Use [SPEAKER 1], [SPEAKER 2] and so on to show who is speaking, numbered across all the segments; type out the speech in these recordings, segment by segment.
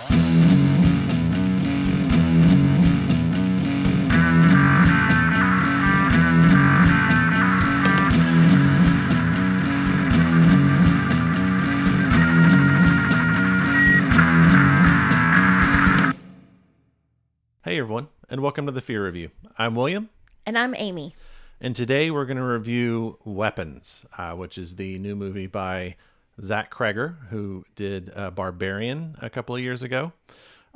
[SPEAKER 1] Hey everyone, and welcome to the Fear Review. I'm William.
[SPEAKER 2] And I'm Amy.
[SPEAKER 1] And today we're going to review Weapons, which is the new movie by Zach Cregger, who did Barbarian a couple of years ago.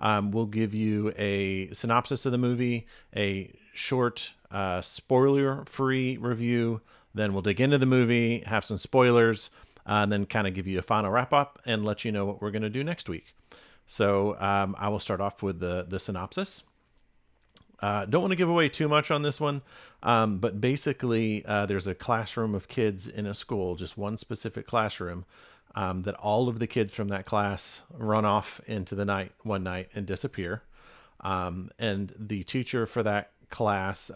[SPEAKER 1] We'll give you a synopsis of the movie, a short spoiler-free review, then we'll dig into the movie, have some spoilers, and then kind of give you a final wrap-up and let you know what we're going to do next week. So I will start off with the synopsis. Don't want to give away too much on this one, but basically there's a classroom of kids in a school, just one specific classroom, that all of the kids from that class run off into the night one night and disappear. And the teacher for that class,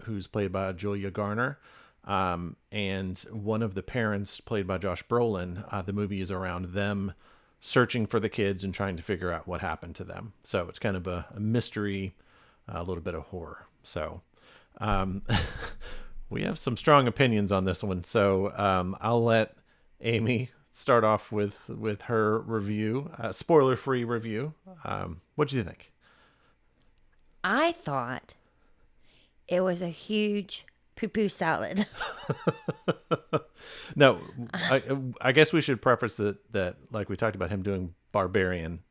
[SPEAKER 1] who's played by Julia Garner, and one of the parents played by Josh Brolin, the movie is around them searching for the kids and trying to figure out what happened to them. So it's kind of a mystery, a little bit of horror. So we have some strong opinions on this one. So I'll let Amy start off with her review, spoiler-free review. What do you think?
[SPEAKER 2] I thought it was a huge poo-poo salad.
[SPEAKER 1] No, I guess we should preface that like we talked about him doing Barbarian,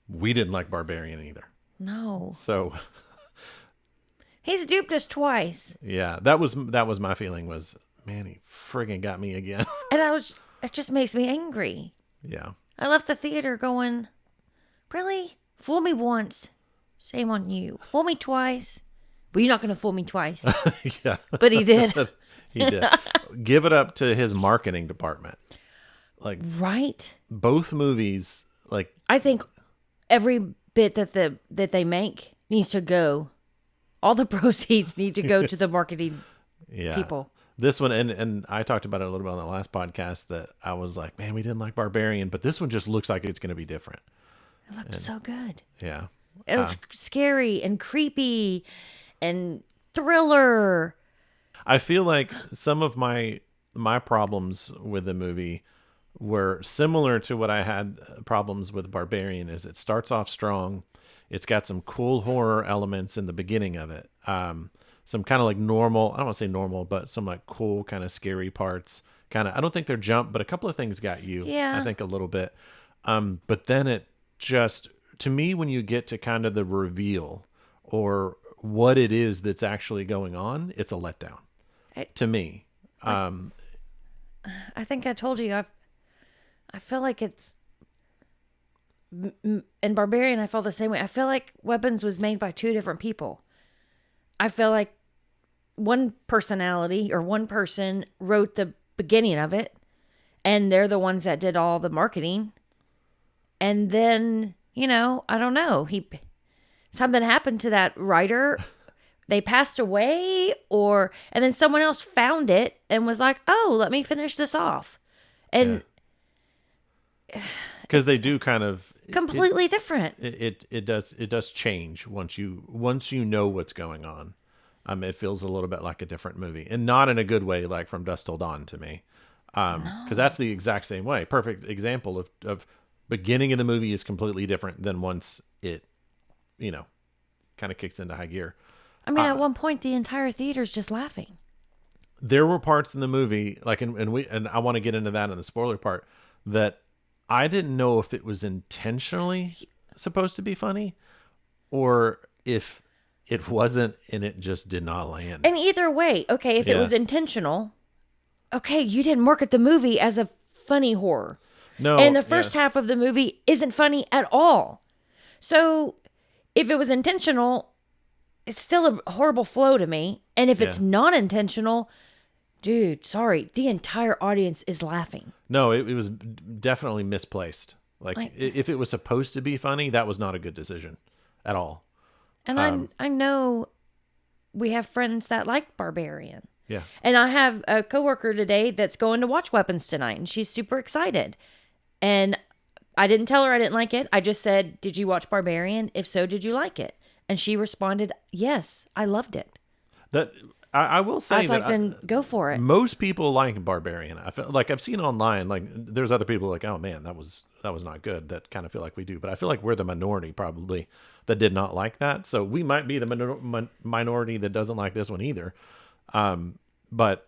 [SPEAKER 1] we didn't like Barbarian either.
[SPEAKER 2] No.
[SPEAKER 1] So
[SPEAKER 2] he's duped us twice.
[SPEAKER 1] Yeah, that was my feeling was, man, he friggin' got me again.
[SPEAKER 2] And it just makes me angry.
[SPEAKER 1] Yeah.
[SPEAKER 2] I left the theater going, really? Fool me once. Shame on you. Fool me twice. But you're not going to fool me twice.
[SPEAKER 1] Yeah.
[SPEAKER 2] But he did.
[SPEAKER 1] He did. Give it up to his marketing department. Like,
[SPEAKER 2] right?
[SPEAKER 1] Both movies, like,
[SPEAKER 2] I think every bit that they make needs to go. All the proceeds need to go to the marketing people.
[SPEAKER 1] This one, and I talked about it a little bit on the last podcast, that I was like, man, we didn't like Barbarian, but this one just looks like it's going to be different.
[SPEAKER 2] It looked so good.
[SPEAKER 1] Yeah.
[SPEAKER 2] It was scary and creepy and thriller.
[SPEAKER 1] I feel like some of my problems with the movie were similar to what I had problems with Barbarian. Is it starts off strong. It's got some cool horror elements in the beginning of it. Some kind of like normal, I don't want to say normal, but some like cool kind of scary parts. Kind of, I don't think they're jump, but a couple of things got you.
[SPEAKER 2] Yeah.
[SPEAKER 1] I think a little bit. But then it just, to me, when you get to kind of the reveal or what it is that's actually going on, it's a letdown. To me.
[SPEAKER 2] I think I told you, I feel like it's, in Barbarian, I felt the same way. I feel like Weapons was made by two different people. I feel like one personality or one person wrote the beginning of it, and they're the ones that did all the marketing. And then, I don't know, something happened to that writer. They passed away, and then someone else found it and was like, oh, let me finish this off. And
[SPEAKER 1] because they do kind of
[SPEAKER 2] completely different.
[SPEAKER 1] It does change once you know what's going on. It feels a little bit like a different movie, and not in a good way, like From Dusk Till Dawn to me. Because that's the exact same way. Perfect example of beginning of the movie is completely different than once it, kind of kicks into high gear.
[SPEAKER 2] I mean, at one point, the entire theater's just laughing.
[SPEAKER 1] There were parts in the movie, like, and I want to get into that in the spoiler part, that I didn't know if it was intentionally supposed to be funny or if it wasn't and it just did not land.
[SPEAKER 2] And either way, okay, if it was intentional, okay, you didn't market the movie as a funny horror.
[SPEAKER 1] No.
[SPEAKER 2] And the first half of the movie isn't funny at all. So if it was intentional, it's still a horrible flow to me. And if it's not intentional, dude, sorry, the entire audience is laughing.
[SPEAKER 1] No, it was definitely misplaced. Like if it was supposed to be funny, that was not a good decision at all.
[SPEAKER 2] And I know we have friends that like Barbarian.
[SPEAKER 1] Yeah.
[SPEAKER 2] And I have a coworker today that's going to watch Weapons tonight, and she's super excited. And I didn't tell her I didn't like it. I just said, "Did you watch Barbarian? If so, did you like it?" And she responded, "Yes, I loved it."
[SPEAKER 1] That I will say
[SPEAKER 2] I was
[SPEAKER 1] that
[SPEAKER 2] like, "Then go for it."
[SPEAKER 1] most people like Barbarian. I feel like I've seen online, like there's other people like, oh man, that was not good. That kind of feel like we do, but I feel like we're the minority probably that did not like that. So we might be the minority that doesn't like this one either. But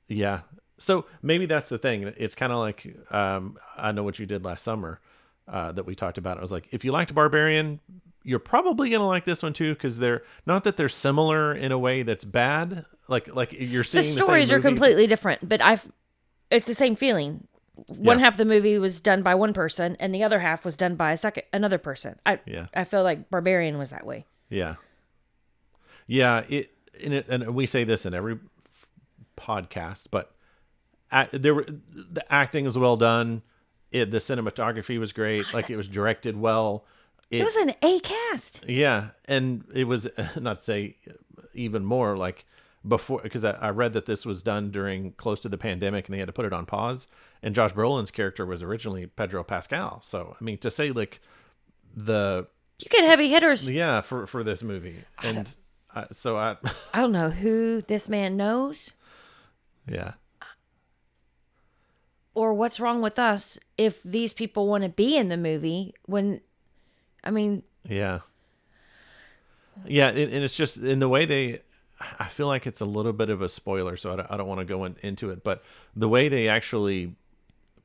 [SPEAKER 1] yeah. So maybe that's the thing. It's kind of like I know what you did last summer that we talked about. I was like, if you liked Barbarian, you're probably gonna like this one too, because they're not that they're similar in a way that's bad. Like you're seeing
[SPEAKER 2] The stories
[SPEAKER 1] the same
[SPEAKER 2] are
[SPEAKER 1] movie.
[SPEAKER 2] completely different, but it's the same feeling. One half of the movie was done by one person, and the other half was done by another person. I feel like Barbarian was that way.
[SPEAKER 1] Yeah. Yeah. And we say this in every podcast, but the acting was well done. The cinematography was great. Like it was directed well.
[SPEAKER 2] It was an A cast.
[SPEAKER 1] Yeah, and it was not to say even more like before, because I read that this was done during close to the pandemic and they had to put it on pause. And Josh Brolin's character was originally Pedro Pascal. So I mean, to say like
[SPEAKER 2] You get heavy hitters.
[SPEAKER 1] yeah for this movie, and so I
[SPEAKER 2] I don't know who this man knows
[SPEAKER 1] yeah.
[SPEAKER 2] or what's wrong with us if these people want to be in the movie when, I mean,
[SPEAKER 1] Yeah. Yeah, and it's just in the way I feel like it's a little bit of a spoiler, so I don't want to go into it, but the way they actually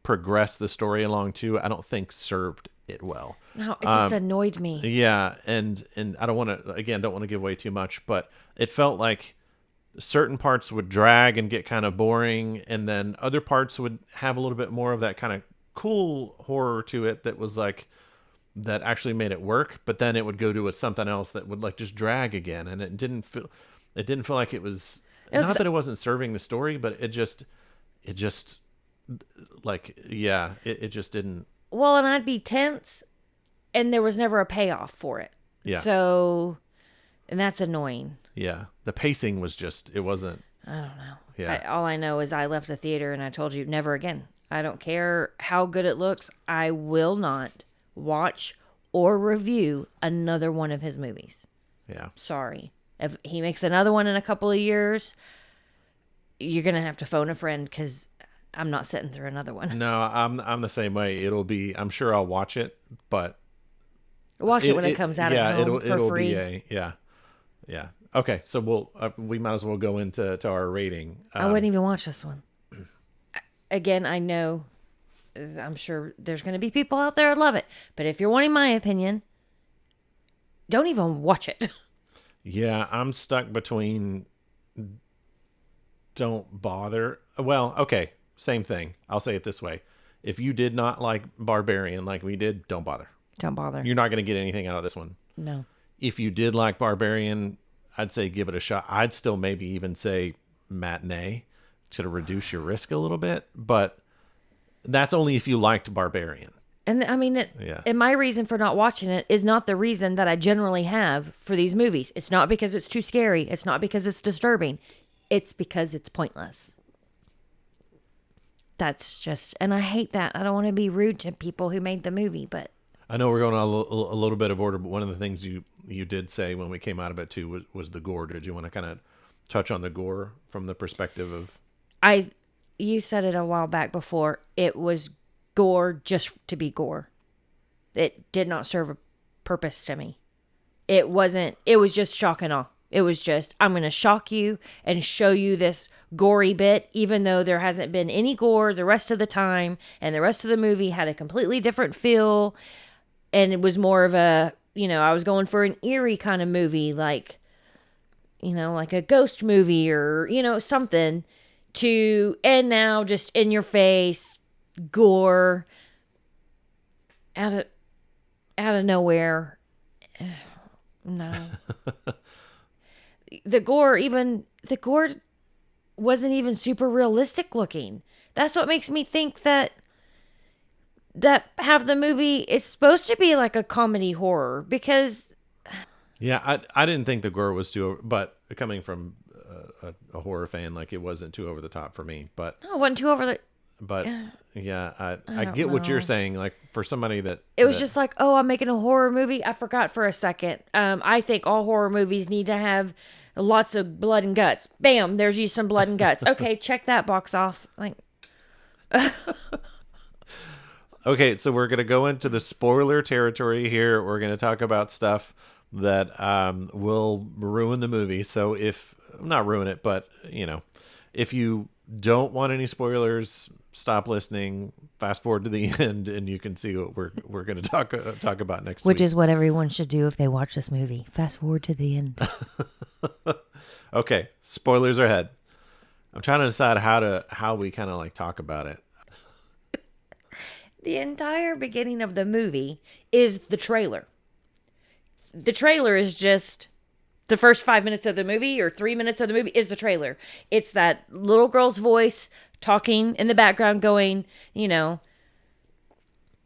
[SPEAKER 1] progress the story along too, I don't think served it well.
[SPEAKER 2] no, it just annoyed me.
[SPEAKER 1] Yeah, and I don't want to give away too much, but it felt like certain parts would drag and get kind of boring, and then other parts would have a little bit more of that kind of cool horror to it that was like that actually made it work, but then it would go to something else that would like just drag again, and it didn't feel like it was not that it wasn't serving the story, but it just like yeah, it just didn't.
[SPEAKER 2] Well, and I'd be tense, and there was never a payoff for it.
[SPEAKER 1] Yeah.
[SPEAKER 2] So, and that's annoying.
[SPEAKER 1] Yeah, the pacing was just it wasn't.
[SPEAKER 2] I don't know.
[SPEAKER 1] Yeah.
[SPEAKER 2] All I know is I left the theater and I told you never again. I don't care how good it looks. I will not watch or review another one of his movies.
[SPEAKER 1] Yeah.
[SPEAKER 2] Sorry. If he makes another one in a couple of years, you're going to have to phone a friend because I'm not sitting through another one.
[SPEAKER 1] No, I'm the same way. I'm sure I'll watch it, but
[SPEAKER 2] Watch it when it comes out at home for free.
[SPEAKER 1] Yeah. Okay, so we might as well go into our rating.
[SPEAKER 2] I wouldn't even watch this one. Again, I know, I'm sure there's going to be people out there who love it, but if you're wanting my opinion, don't even watch it.
[SPEAKER 1] Yeah, I'm stuck between don't bother. Well, okay, same thing. I'll say it this way. If you did not like Barbarian like we did, don't bother.
[SPEAKER 2] Don't bother.
[SPEAKER 1] You're not going to get anything out of this one.
[SPEAKER 2] No.
[SPEAKER 1] If you did like Barbarian, I'd say give it a shot. I'd still maybe even say matinee to reduce your risk a little bit, but that's only if you liked Barbarian.
[SPEAKER 2] And I mean, and my reason for not watching it is not the reason that I generally have for these movies. It's not because it's too scary. It's not because it's disturbing. It's because it's pointless. That's just, and I hate that. I don't want to be rude to people who made the movie, but.
[SPEAKER 1] I know we're going on a little bit of order, but one of the things you did say when we came out of it too was the gore. Did you want to kind of touch on the gore from the perspective of?
[SPEAKER 2] You said it a while back before. It was gore just to be gore. It did not serve a purpose to me. It was just shock and awe. It was just, I'm going to shock you and show you this gory bit, even though there hasn't been any gore the rest of the time. And the rest of the movie had a completely different feel. And it was more of a, I was going for an eerie kind of movie, like a ghost movie or, something and now just in your face, gore out of nowhere. No. The gore wasn't even super realistic looking. That's what makes me think that half the movie is supposed to be like a comedy horror because.
[SPEAKER 1] Yeah, I didn't think the gore was too, but coming from a horror fan, like it wasn't too over the top for me. But
[SPEAKER 2] no, it wasn't too over the.
[SPEAKER 1] But yeah, I
[SPEAKER 2] don't
[SPEAKER 1] get what you're
[SPEAKER 2] know.
[SPEAKER 1] saying. Like for somebody
[SPEAKER 2] It was
[SPEAKER 1] that
[SPEAKER 2] just like, oh, I'm making a horror movie. I forgot for a second. I think all horror movies need to have lots of blood and guts. Bam, there's you some blood and guts. Okay, check that box off. Like,
[SPEAKER 1] Okay, so we're gonna go into the spoiler territory here. We're gonna talk about stuff that will ruin the movie. So if not ruin it, but if you don't want any spoilers, stop listening. Fast forward to the end, and you can see what we're gonna talk about next
[SPEAKER 2] which
[SPEAKER 1] week.
[SPEAKER 2] is what everyone should do if they watch this movie. Fast forward to the end.
[SPEAKER 1] Okay, spoilers are ahead. I'm trying to decide how we kind of like talk about it.
[SPEAKER 2] The entire beginning of the movie is the trailer. The trailer is just the first 5 minutes of the movie or 3 minutes of the movie is the trailer. It's that little girl's voice talking in the background going,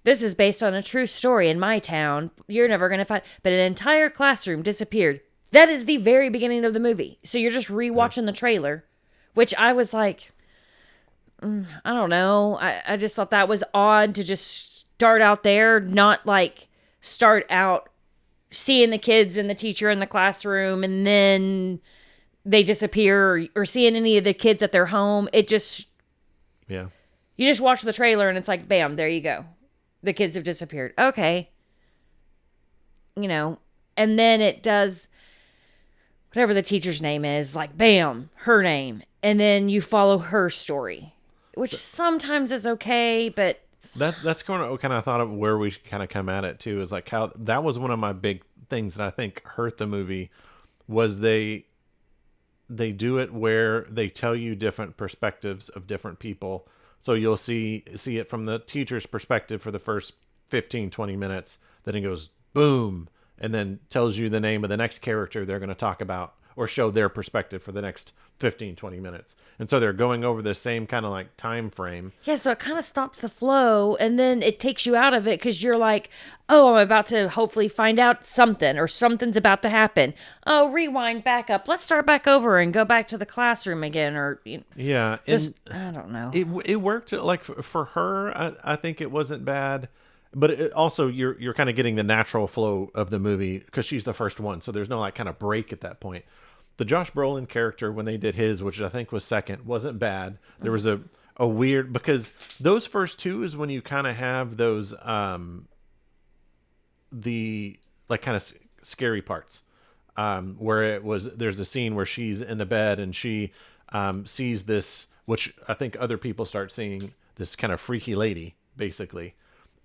[SPEAKER 2] this is based on a true story in my town. You're never going to find, but an entire classroom disappeared. That is the very beginning of the movie. So you're just rewatching the trailer, which I was like, I don't know. I just thought that was odd to just start out there, not like start out seeing the kids and the teacher in the classroom and then they disappear or seeing any of the kids at their home. It just,
[SPEAKER 1] Yeah.
[SPEAKER 2] you just watch the trailer and it's like, bam, there you go. The kids have disappeared. Okay. And then it does whatever the teacher's name is, like, bam, her name. And then you follow her story, which sometimes is okay, but
[SPEAKER 1] That's kind of thought of where we kind of come at it too, is like how that was one of my big things that I think hurt the movie was they do it where they tell you different perspectives of different people. So you'll see it from the teacher's perspective for the first 15-20 minutes, then it goes boom and then tells you the name of the next character they're going to talk about or show their perspective for the next 15-20 minutes. And so they're going over the same kind of like time frame.
[SPEAKER 2] yeah, so it kind of stops the flow and then it takes you out of it because you're like, oh, I'm about to hopefully find out something or something's about to happen. Oh, rewind back up. Let's start back over and go back to the classroom again. Or
[SPEAKER 1] Yeah.
[SPEAKER 2] just, I don't know.
[SPEAKER 1] It worked like for her. I think it wasn't bad. But it also, you're kind of getting the natural flow of the movie because she's the first one. So there's no like kind of break at that point. The Josh Brolin character, when they did his, which I think was second, wasn't bad. There was a weird, because those first two is when you kind of have those, the like kind of scary parts, where there's a scene where she's in the bed and she sees this, which I think other people start seeing, this kind of freaky lady, basically.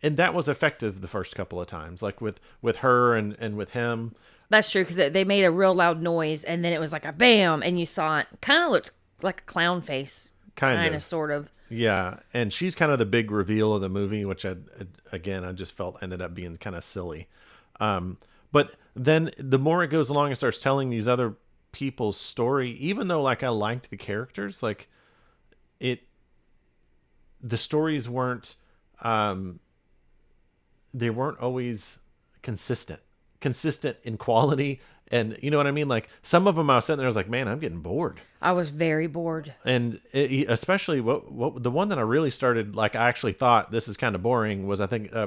[SPEAKER 1] And that was effective the first couple of times, like with her and with him.
[SPEAKER 2] That's true because they made a real loud noise and then it was like a bam and you saw it. Kind of looked like a clown face. Kind of, sort of.
[SPEAKER 1] Yeah, and she's kind of the big reveal of the movie, which I just felt ended up being kind of silly. But then the more it goes along, it starts telling these other people's story. Even though like I liked the characters, like the stories weren't they weren't always consistent in quality. And you know what I mean? Like some of them I was sitting there, I was like, man, I'm getting bored.
[SPEAKER 2] I was very bored.
[SPEAKER 1] And especially what the one that I really started, like I actually thought this is kind of boring was, I think I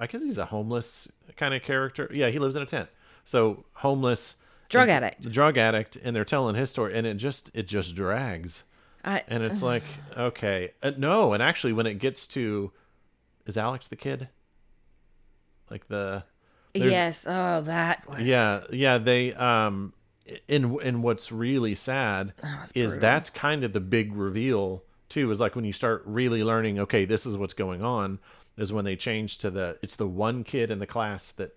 [SPEAKER 1] guess he's a homeless kind of character. Yeah. He lives in a tent. So homeless
[SPEAKER 2] Drug
[SPEAKER 1] addict. And they're telling his story and it just drags. And it's like, okay, no. And actually when it gets to, is Alex the kid? Like
[SPEAKER 2] yes. Oh, that was.
[SPEAKER 1] Yeah. They and what's really sad is that's kind of the big reveal too. Is like when you start really learning, okay, this is what's going on. Is when they change to it's the one kid in the class that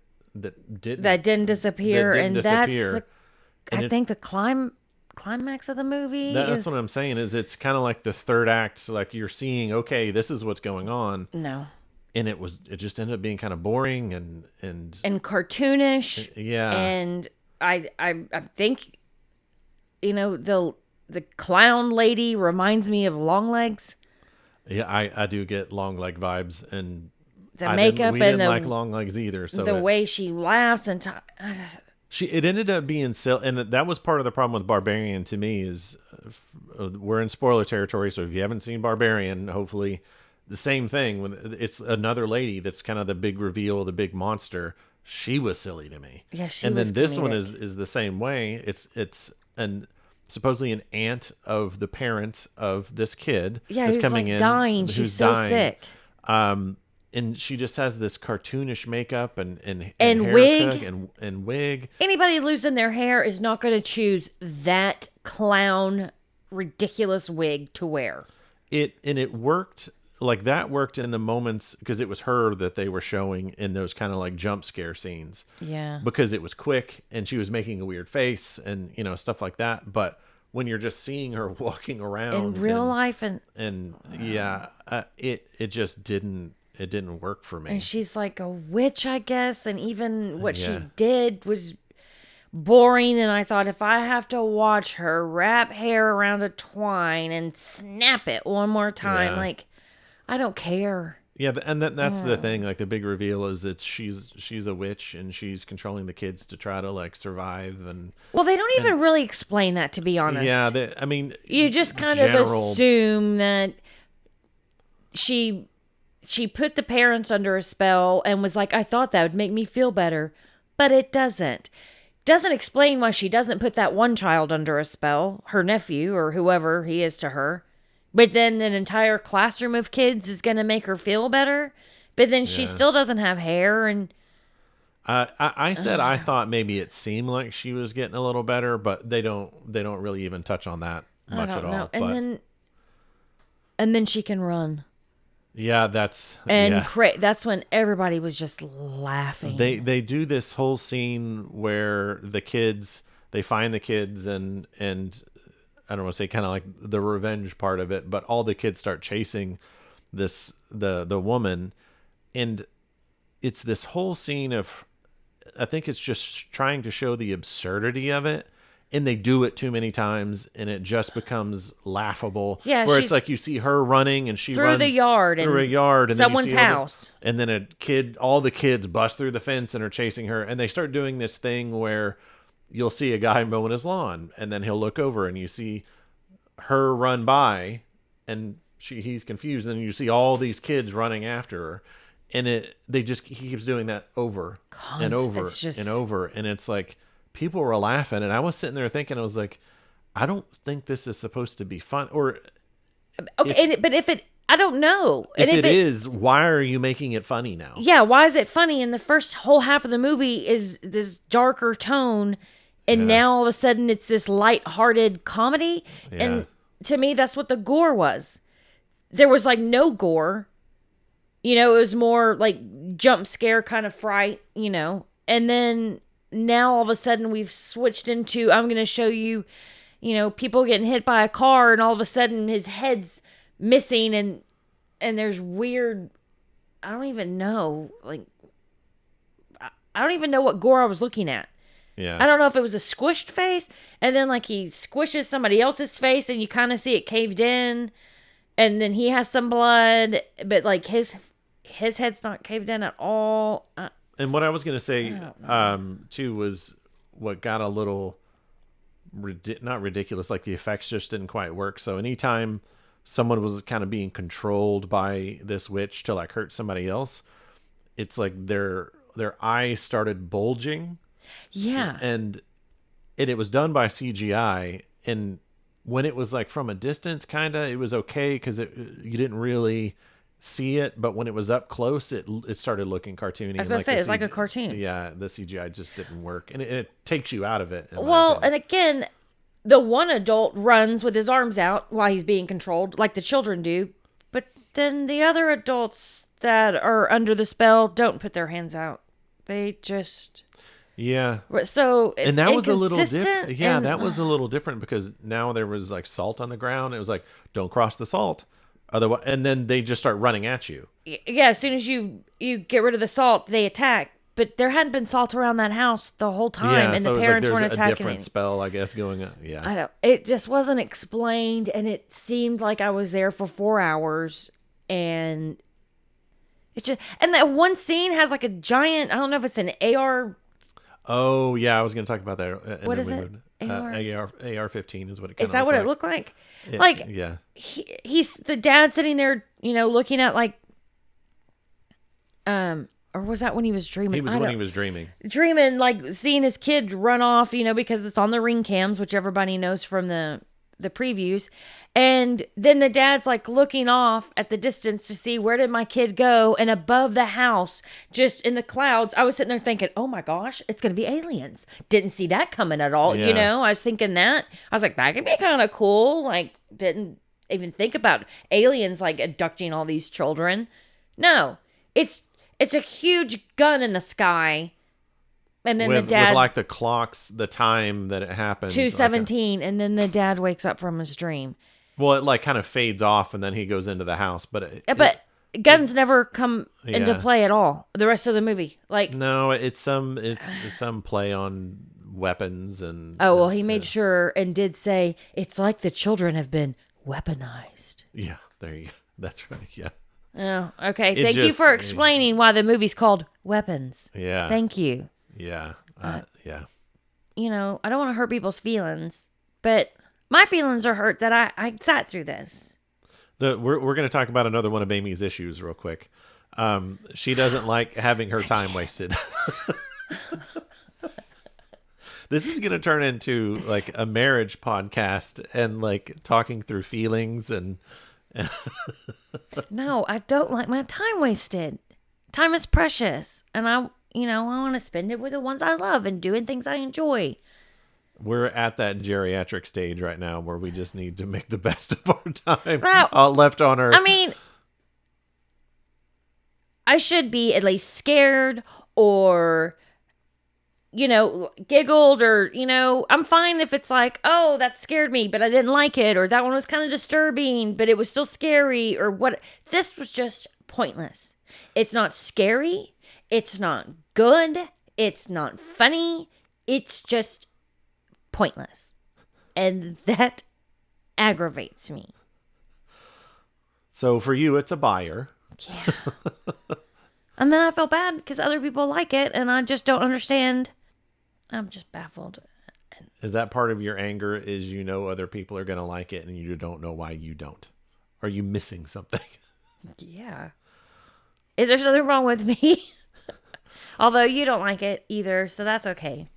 [SPEAKER 1] didn't disappear,
[SPEAKER 2] I think the climax of the movie.
[SPEAKER 1] That's what I'm saying. Is it's kind of like the third act. Like you're seeing, okay, this is what's going on.
[SPEAKER 2] No.
[SPEAKER 1] And it just ended up being kind of boring and
[SPEAKER 2] cartoonish.
[SPEAKER 1] Yeah.
[SPEAKER 2] And I think, the clown lady reminds me of Longlegs.
[SPEAKER 1] Yeah, I do get long leg vibes, and
[SPEAKER 2] the makeup
[SPEAKER 1] we
[SPEAKER 2] and
[SPEAKER 1] didn't like long legs either. So
[SPEAKER 2] the way she laughs and
[SPEAKER 1] It ended up being silly, and that was part of the problem with Barbarian to me. Is we're in spoiler territory, so if you haven't seen Barbarian, hopefully the same thing. When it's another lady that's kind of the big reveal, the big monster. She was silly to me.
[SPEAKER 2] Yeah, she
[SPEAKER 1] and
[SPEAKER 2] was
[SPEAKER 1] then this one
[SPEAKER 2] comedic.
[SPEAKER 1] is the same way. It's an supposedly an aunt of the parent of this kid
[SPEAKER 2] Yeah,
[SPEAKER 1] that's
[SPEAKER 2] who's
[SPEAKER 1] coming
[SPEAKER 2] like
[SPEAKER 1] in,
[SPEAKER 2] dying. She's
[SPEAKER 1] who's
[SPEAKER 2] so
[SPEAKER 1] dying.
[SPEAKER 2] sick.
[SPEAKER 1] And she just has this cartoonish makeup and
[SPEAKER 2] And
[SPEAKER 1] haircut
[SPEAKER 2] wig.
[SPEAKER 1] and wig.
[SPEAKER 2] Anybody losing their hair is not going to choose that clown ridiculous wig to wear.
[SPEAKER 1] It worked, like that worked in the moments because it was her that they were showing in those kind of like jump scare scenes,
[SPEAKER 2] Yeah.
[SPEAKER 1] because it was quick and she was making a weird face and stuff like that. But when you're just seeing her walking around
[SPEAKER 2] In real
[SPEAKER 1] and,
[SPEAKER 2] life, and
[SPEAKER 1] it just didn't work for me.
[SPEAKER 2] she's like a witch, I guess, and even what she
[SPEAKER 1] Yeah.
[SPEAKER 2] did was boring. And I thought, if I have to watch her wrap hair around a twine and snap it one more time,
[SPEAKER 1] Yeah.
[SPEAKER 2] like, I don't care.
[SPEAKER 1] Yeah, and that's the thing. Like the big reveal is that she's a witch and she's controlling the kids to try to like survive. And
[SPEAKER 2] Well, they don't even really explain that, to be honest.
[SPEAKER 1] yeah, I mean,
[SPEAKER 2] You just kind of assume that she put the parents under a spell and was like, I thought that would make me feel better, but it doesn't. Doesn't explain why she doesn't put that one child under a spell, her nephew or whoever he is to her. But then an entire classroom of kids is going to make her feel better. But then she
[SPEAKER 1] Yeah.
[SPEAKER 2] still doesn't have hair. And
[SPEAKER 1] I said I thought maybe it seemed like she was getting a little better, but they don't really even touch on that
[SPEAKER 2] I
[SPEAKER 1] much
[SPEAKER 2] don't
[SPEAKER 1] at all.
[SPEAKER 2] know.
[SPEAKER 1] But
[SPEAKER 2] And then she can run.
[SPEAKER 1] yeah, that's
[SPEAKER 2] And that's when everybody was just laughing.
[SPEAKER 1] They do this whole scene where they find the kids and I don't want to say kind of like the revenge part of it, but all the kids start chasing the woman, and it's this whole scene of, I think it's just trying to show the absurdity of it, and they do it too many times and it just becomes laughable.
[SPEAKER 2] Yeah,
[SPEAKER 1] where
[SPEAKER 2] she's
[SPEAKER 1] it's like you see her running and she
[SPEAKER 2] through
[SPEAKER 1] runs
[SPEAKER 2] the yard
[SPEAKER 1] through a
[SPEAKER 2] and
[SPEAKER 1] yard and
[SPEAKER 2] someone's
[SPEAKER 1] then you see
[SPEAKER 2] house.
[SPEAKER 1] and then all the kids bust through the fence and are chasing her, and they start doing this thing where you'll see a guy mowing his lawn and then he'll look over and you see her run by and he's confused, and then you see all these kids running after her, and he keeps doing that over and over and over, and it's like people were laughing, and I was sitting there thinking, I was like, I don't think this is supposed to be fun, or
[SPEAKER 2] Okay, but if it, I don't know.
[SPEAKER 1] if
[SPEAKER 2] And
[SPEAKER 1] it is, why are you making it funny now?
[SPEAKER 2] yeah, why is it funny? And the first whole half of the movie is this darker tone, and now all of a sudden it's this light-hearted comedy.
[SPEAKER 1] Yeah.
[SPEAKER 2] And to me, that's what the gore was. There was like no gore. It was more like jump scare kind of fright, And then now all of a sudden we've switched into, I'm going to show you, people getting hit by a car, and all of a sudden his head's missing, and there's weird, I don't even know, like, I don't even know what gore I was looking at.
[SPEAKER 1] Yeah.
[SPEAKER 2] I don't know if it was a squished face, and then like he squishes somebody else's face and you kind of see it caved in, and then he has some blood, but like his head's not caved in at all.
[SPEAKER 1] And what I was going to say, too, was what got a little not ridiculous, like the effects just didn't quite work. So anytime someone was kind of being controlled by this witch to like hurt somebody else, it's like their eyes started bulging.
[SPEAKER 2] Yeah.
[SPEAKER 1] And it was done by CGI, and when it was like from a distance, kind of, it was okay because you didn't really see it, but when it was up close, it started looking cartoony.
[SPEAKER 2] I was going to say, it's like a cartoon.
[SPEAKER 1] Yeah, the CGI just didn't work, and it takes you out of it.
[SPEAKER 2] Well, and again, the one adult runs with his arms out while he's being controlled, like the children do, but then the other adults that are under the spell don't put their hands out. They just...
[SPEAKER 1] Yeah.
[SPEAKER 2] So it's
[SPEAKER 1] and that was a little different. Yeah,
[SPEAKER 2] and,
[SPEAKER 1] that was a little different because now there was like salt on the ground. It was like, don't cross the salt. Otherwise, and then they just start running at you.
[SPEAKER 2] Yeah, as soon as you get rid of the salt, they attack. But there hadn't been salt around that house the whole time, and the parents weren't attacking.
[SPEAKER 1] A different spell, I guess, going on. Yeah,
[SPEAKER 2] I know. It just wasn't explained, and it seemed like I was there for 4 hours, and it just, and that one scene has like a giant, I don't know if it's an AR
[SPEAKER 1] Oh yeah, I was going to talk about that. And
[SPEAKER 2] What
[SPEAKER 1] then
[SPEAKER 2] is
[SPEAKER 1] we
[SPEAKER 2] it?
[SPEAKER 1] moved.
[SPEAKER 2] AR?
[SPEAKER 1] AR-15 is what it kind
[SPEAKER 2] Is
[SPEAKER 1] of
[SPEAKER 2] that
[SPEAKER 1] looked
[SPEAKER 2] what
[SPEAKER 1] like.
[SPEAKER 2] it looked like? Like
[SPEAKER 1] Yeah.
[SPEAKER 2] he's the dad sitting there, looking at like, or was that when he was dreaming?
[SPEAKER 1] He was dreaming.
[SPEAKER 2] Dreaming, like seeing his kid run off, because it's on the ring cams, which everybody knows from the previews. And then the dad's like looking off at the distance to see, where did my kid go? And above the house, just in the clouds, I was sitting there thinking, oh my gosh, it's going to be aliens. Didn't see that coming at all.
[SPEAKER 1] Yeah.
[SPEAKER 2] I was thinking that. I was like, that could be kind of cool. Like, didn't even think about aliens like abducting all these children. No, it's a huge gun in the sky. And then the dad,
[SPEAKER 1] with like the clocks, the time that it happened,
[SPEAKER 2] 2:17, and then the dad wakes up from his dream.
[SPEAKER 1] Well, it like kind of fades off, and then he goes into the house. But
[SPEAKER 2] guns never come into play at all the rest of the movie. Like,
[SPEAKER 1] no, it's some play on weapons and.
[SPEAKER 2] Oh well, he made sure and did say it's like the children have been weaponized.
[SPEAKER 1] Yeah, there you go. That's right. Yeah.
[SPEAKER 2] Oh, okay. Thank you for explaining why the movie's called Weapons.
[SPEAKER 1] Yeah.
[SPEAKER 2] Thank you.
[SPEAKER 1] Yeah. Yeah.
[SPEAKER 2] I don't want to hurt people's feelings, but my feelings are hurt that I sat through this.
[SPEAKER 1] We're going to talk about another one of Amy's issues real quick. She doesn't like having her time wasted. This is going to turn into like a marriage podcast and like talking through feelings and.
[SPEAKER 2] No, I don't like my time wasted. Time is precious, and I want to spend it with the ones I love and doing things I enjoy.
[SPEAKER 1] We're at that geriatric stage right now where we just need to make the best of our time
[SPEAKER 2] Well,
[SPEAKER 1] left on Earth.
[SPEAKER 2] I mean, I should be at least scared or, giggled or, I'm fine if it's like, oh, that scared me, but I didn't like it. Or that one was kind of disturbing, but it was still scary or what. This was just pointless. It's not scary. It's not good. It's not funny. It's just pointless. And that aggravates me.
[SPEAKER 1] So for you, it's a buyer.
[SPEAKER 2] Yeah. And then I feel bad because other people like it and I just don't understand. I'm just baffled.
[SPEAKER 1] Is that part of your anger is other people are going to like it and you don't know why you don't? Are you missing something?
[SPEAKER 2] Yeah. Is there something wrong with me? Although you don't like it either, so that's okay.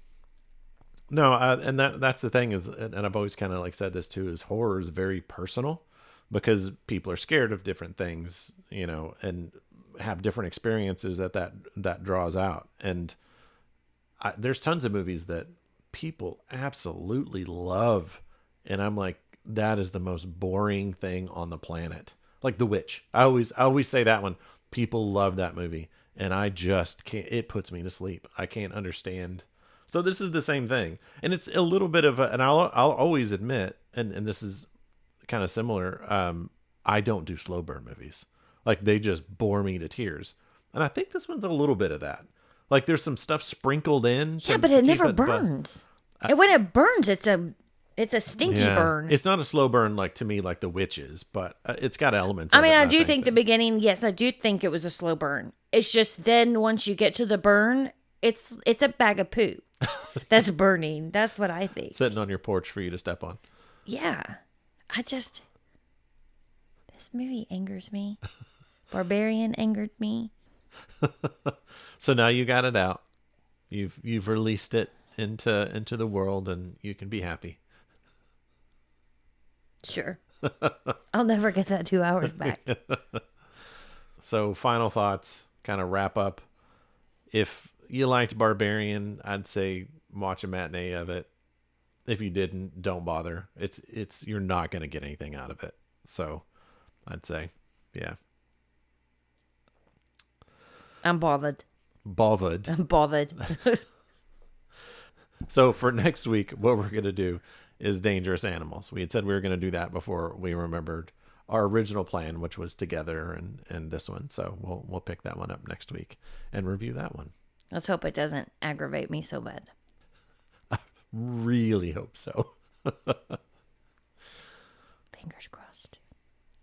[SPEAKER 1] No, and that's the thing is, and I've always kind of like said this too, is horror is very personal because people are scared of different things, and have different experiences that draws out. And there's tons of movies that people absolutely love, and I'm like, that is the most boring thing on the planet. Like The Witch, I always say that one. People love that movie, and I just can't. It puts me to sleep. I can't understand. So this is the same thing, and it's a little bit of and I'll always admit, and this is kind of similar. I don't do slow burn movies. Like they just bore me to tears, and I think this one's a little bit of that. Like there's some stuff sprinkled in.
[SPEAKER 2] Yeah, but it never burns. And when it burns, it's a stinky burn.
[SPEAKER 1] It's not a slow burn like to me like The Witch is, but it's got elements.
[SPEAKER 2] I mean, I do think the beginning. Yes, I do think it was a slow burn. It's just then once you get to the burn, it's a bag of poo that's burning. That's what I think.
[SPEAKER 1] Sitting on your porch for you to step on.
[SPEAKER 2] Yeah, this movie angers me. Barbarian angered me.
[SPEAKER 1] So now you got it out. You've released it into the world, and you can be happy.
[SPEAKER 2] Sure. I'll never get that 2 hours back.
[SPEAKER 1] So final thoughts, kind of wrap up. If you liked Barbarian, I'd say watch a matinee of it. If you didn't, don't bother. It's you're not going to get anything out of it. So I'd say, yeah.
[SPEAKER 2] I'm bothered.
[SPEAKER 1] Bothered.
[SPEAKER 2] I'm bothered.
[SPEAKER 1] So for next week, what we're going to do is Dangerous Animals. We had said we were going to do that before we remembered our original plan, which was Together and this one. So we'll pick that one up next week and review that one.
[SPEAKER 2] Let's hope it doesn't aggravate me so bad.
[SPEAKER 1] I really hope so.
[SPEAKER 2] Fingers crossed.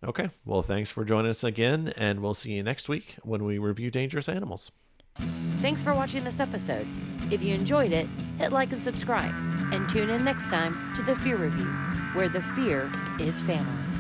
[SPEAKER 1] Okay. Well, thanks for joining us again, and we'll see you next week when we review Dangerous Animals.
[SPEAKER 2] Thanks for watching this episode. If you enjoyed it, hit like and subscribe, and tune in next time to The Fear Review, where the fear is family.